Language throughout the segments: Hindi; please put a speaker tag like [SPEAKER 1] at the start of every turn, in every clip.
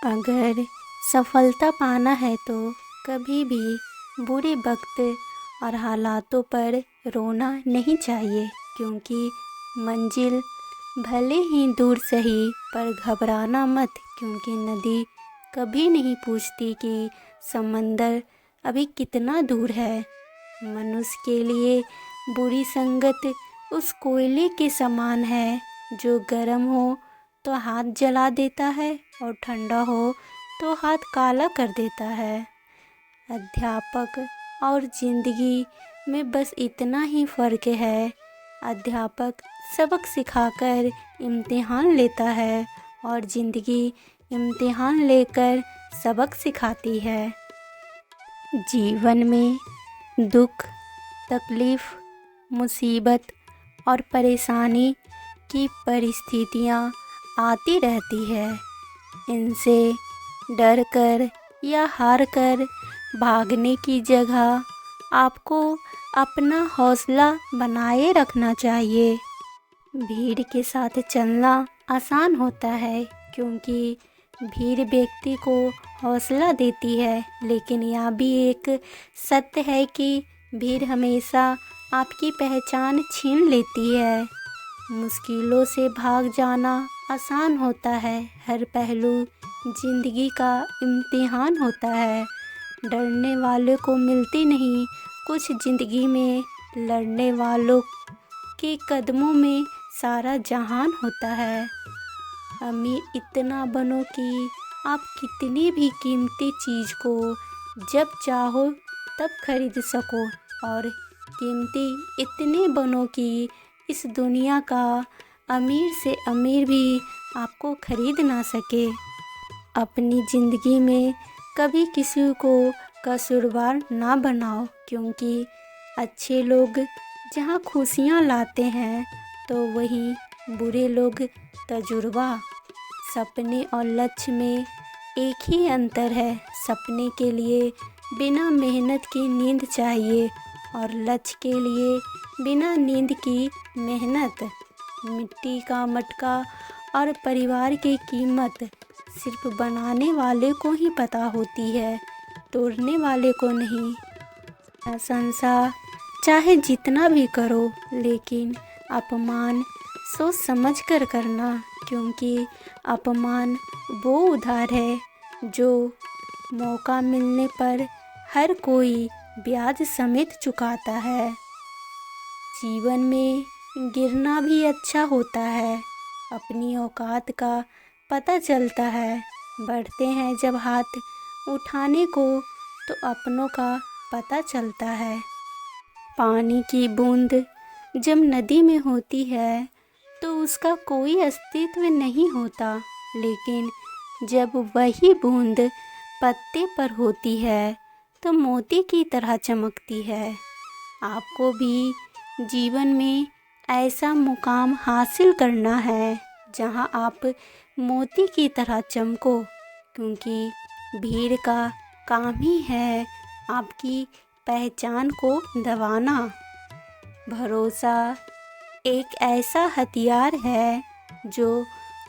[SPEAKER 1] अगर सफलता पाना है तो कभी भी बुरे वक्त और हालातों पर रोना नहीं चाहिए, क्योंकि मंजिल भले ही दूर सही पर घबराना मत, क्योंकि नदी कभी नहीं पूछती कि समंदर अभी कितना दूर है। मनुष्य के लिए बुरी संगत उस कोयले के समान है जो गर्म हो तो हाथ जला देता है और ठंडा हो तो हाथ काला कर देता है। अध्यापक और ज़िंदगी में बस इतना ही फ़र्क है। अध्यापक सबक सिखाकर इम्तिहान लेता है और ज़िंदगी इम्तिहान लेकर सबक सिखाती है। जीवन में दुख, तकलीफ़, मुसीबत और परेशानी की परिस्थितियाँ आती रहती है। इनसे डर कर या हार कर भागने की जगह आपको अपना हौसला बनाए रखना चाहिए। भीड़ के साथ चलना आसान होता है, क्योंकि भीड़ व्यक्ति को हौसला देती है, लेकिन यह भी एक सत्य है कि भीड़ हमेशा आपकी पहचान छीन लेती है। मुश्किलों से भाग जाना आसान होता है, हर पहलू ज़िंदगी का इम्तिहान होता है। डरने वाले को मिलती नहीं कुछ ज़िंदगी में, लड़ने वालों के कदमों में सारा जहान होता है। अमीर इतना बनो कि आप कितनी भी कीमती चीज़ को जब चाहो तब खरीद सको, और कीमती इतने बनो कि इस दुनिया का अमीर से अमीर भी आपको खरीद ना सके। अपनी ज़िंदगी में कभी किसी को कसूरवार ना बनाओ, क्योंकि अच्छे लोग जहाँ खुशियाँ लाते हैं तो वहीं बुरे लोग तजुर्बा। सपने और लक्ष्य में एक ही अंतर है। सपने के लिए बिना मेहनत की नींद चाहिए और लक्ष्य के लिए बिना नींद की मेहनत। मिट्टी का मटका और परिवार की कीमत सिर्फ बनाने वाले को ही पता होती है, तोड़ने वाले को नहीं। प्रशंसा चाहे जितना भी करो, लेकिन अपमान सोच समझ कर करना, क्योंकि अपमान वो उधार है जो मौका मिलने पर हर कोई ब्याज समेत चुकाता है। जीवन में गिरना भी अच्छा होता है, अपनी औकात का पता चलता है। बढ़ते हैं जब हाथ उठाने को तो अपनों का पता चलता है। पानी की बूंद जब नदी में होती है तो उसका कोई अस्तित्व नहीं होता, लेकिन जब वही बूंद पत्ते पर होती है तो मोती की तरह चमकती है। आपको भी जीवन में ऐसा मुकाम हासिल करना है जहां आप मोती की तरह चमको, क्योंकि भीड़ का काम ही है आपकी पहचान को दबाना। भरोसा एक ऐसा हथियार है जो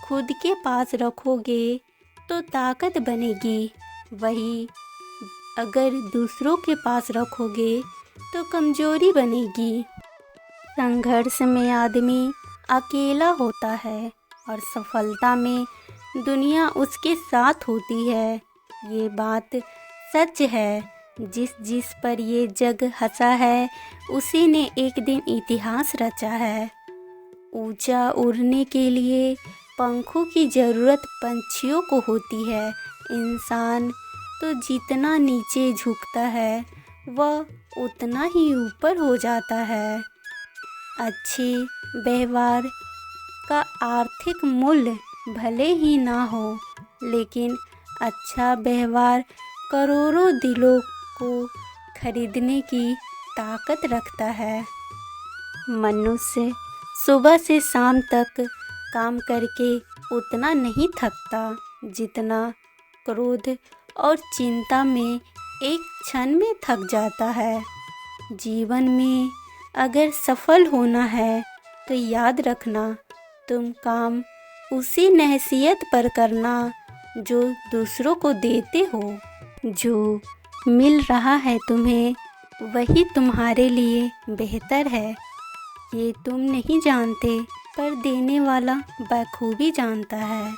[SPEAKER 1] खुद के पास रखोगे तो ताकत बनेगी, वही अगर दूसरों के पास रखोगे तो कमज़ोरी बनेगी। संघर्ष में आदमी अकेला होता है और सफलता में दुनिया उसके साथ होती है। ये बात सच है। जिस पर ये जग हंसा है उसी ने एक दिन इतिहास रचा है। ऊंचा उड़ने के लिए पंखों की ज़रूरत पंछियों को होती है। इंसान तो जितना नीचे झुकता है वह उतना ही ऊपर हो जाता है। अच्छी व्यवहार का आर्थिक मूल्य भले ही ना हो, लेकिन अच्छा व्यवहार करोड़ों दिलों को खरीदने की ताकत रखता है। मनुष्य सुबह से शाम तक काम करके उतना नहीं थकता जितना क्रोध और चिंता में एक क्षण में थक जाता है। जीवन में अगर सफल होना है तो याद रखना, तुम काम उसी नहसियत पर करना जो दूसरों को देते हो। जो मिल रहा है तुम्हें वही तुम्हारे लिए बेहतर है। ये तुम नहीं जानते पर देने वाला बखूबी जानता है।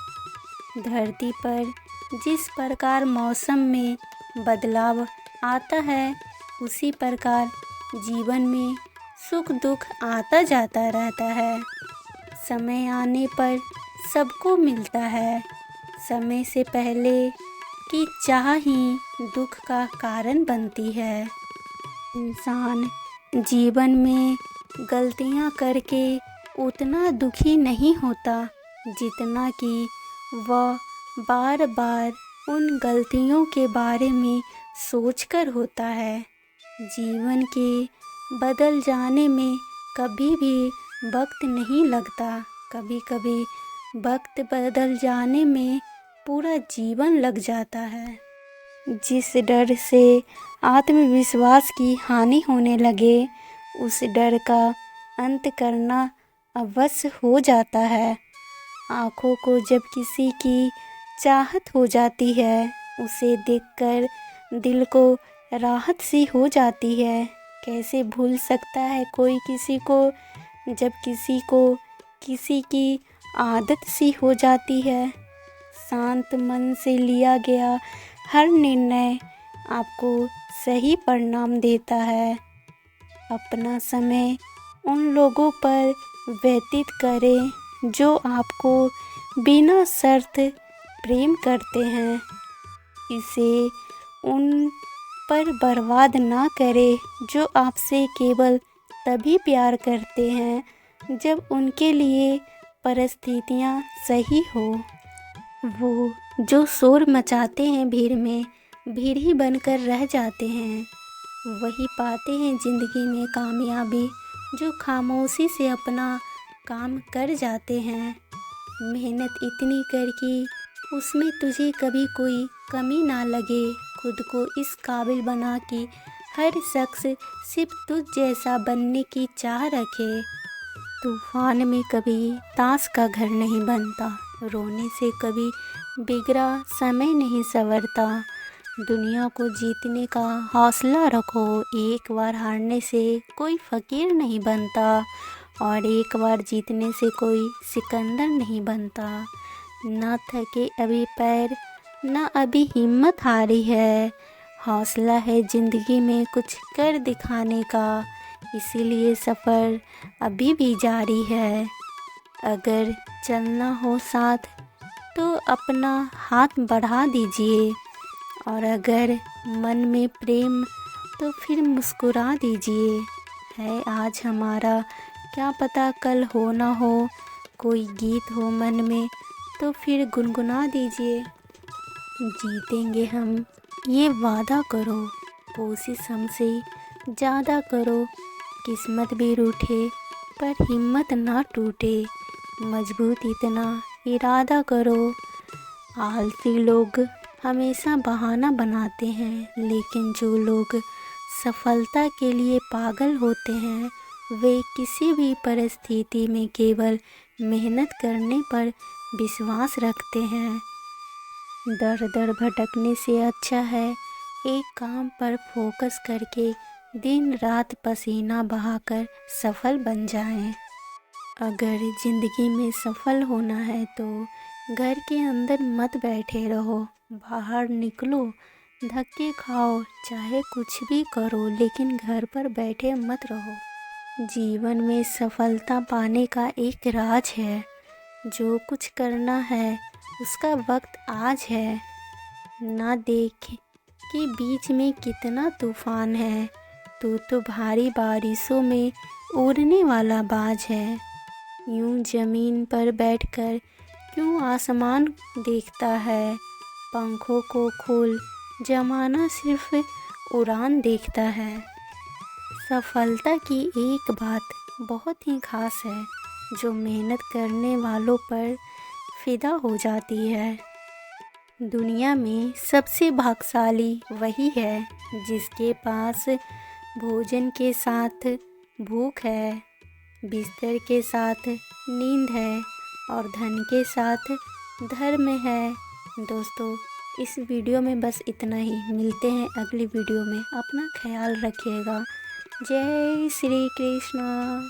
[SPEAKER 1] धरती पर जिस प्रकार मौसम में बदलाव आता है उसी प्रकार जीवन में सुख दुख आता जाता रहता है। समय आने पर सबको मिलता है। समय से पहले की चाह ही दुख का कारण बनती है। इंसान जीवन में गलतियां करके उतना दुखी नहीं होता जितना कि वह बार बार उन गलतियों के बारे में सोचकर होता है। जीवन के बदल जाने में कभी भी वक्त नहीं लगता। कभी कभी वक्त बदल जाने में पूरा जीवन लग जाता है। जिस डर से आत्मविश्वास की हानि होने लगे उस डर का अंत करना अवश्य हो जाता है। आँखों को जब किसी की चाहत हो जाती है उसे देखकर दिल को राहत सी हो जाती है। कैसे भूल सकता है कोई किसी को जब किसी को किसी की आदत सी हो जाती है। शांत मन से लिया गया हर निर्णय आपको सही परिणाम देता है। अपना समय उन लोगों पर व्यतीत करें जो आपको बिना शर्त प्रेम करते हैं। इसे उन पर बर्बाद ना करें जो आपसे केवल तभी प्यार करते हैं जब उनके लिए परिस्थितियाँ सही हो। वो जो शोर मचाते हैं भीड़ में भीड़ ही बनकर रह जाते हैं। वही पाते हैं ज़िंदगी में कामयाबी जो खामोशी से अपना काम कर जाते हैं। मेहनत इतनी कर कि उसमें तुझे कभी कोई कमी ना लगे। खुद को इस काबिल बना कि हर शख्स सिर्फ तुझ जैसा बनने की चाह रखे। तूफान में कभी ताश का घर नहीं बनता। रोने से कभी बिगड़ा समय नहीं संवरता। दुनिया को जीतने का हौसला रखो। एक बार हारने से कोई फ़कीर नहीं बनता और एक बार जीतने से कोई सिकंदर नहीं बनता। ना थके अभी पैर ना अभी हिम्मत हारी है। हौसला है ज़िंदगी में कुछ कर दिखाने का, इसीलिए सफ़र अभी भी जारी है। अगर चलना हो साथ तो अपना हाथ बढ़ा दीजिए और अगर मन में प्रेम तो फिर मुस्कुरा दीजिए। है आज हमारा क्या पता कल हो ना हो। कोई गीत हो मन में तो फिर गुनगुना दीजिए। जीतेंगे हम ये वादा करो, कोशिश हमसे ज़्यादा करो। किस्मत भी रूठे पर हिम्मत ना टूटे। मजबूत इतना इरादा करो। आलसी लोग हमेशा बहाना बनाते हैं लेकिन जो लोग सफलता के लिए पागल होते हैं वे किसी भी परिस्थिति में केवल मेहनत करने पर विश्वास रखते हैं। दर दर भटकने से अच्छा है एक काम पर फोकस करके दिन रात पसीना बहाकर सफल बन जाएं। अगर ज़िंदगी में सफल होना है तो घर के अंदर मत बैठे रहो। बाहर निकलो, धक्के खाओ, चाहे कुछ भी करो लेकिन घर पर बैठे मत रहो। जीवन में सफलता पाने का एक राज है। जो कुछ करना है उसका वक्त आज है। ना देख कि बीच में कितना तूफान है। तू तो भारी बारिशों में उड़ने वाला बाज है। यूं ज़मीन पर बैठकर क्यों आसमान देखता है। पंखों को खोल, ज़माना सिर्फ उड़ान देखता है। सफलता की एक बात बहुत ही खास है जो मेहनत करने वालों पर फिदा हो जाती है। दुनिया में सबसे भाग्यशाली वही है जिसके पास भोजन के साथ भूख है, बिस्तर के साथ नींद है और धन के साथ धर्म है। दोस्तों इस वीडियो में बस इतना ही। मिलते हैं अगली वीडियो में। अपना ख्याल रखिएगा। जय श्री कृष्णा।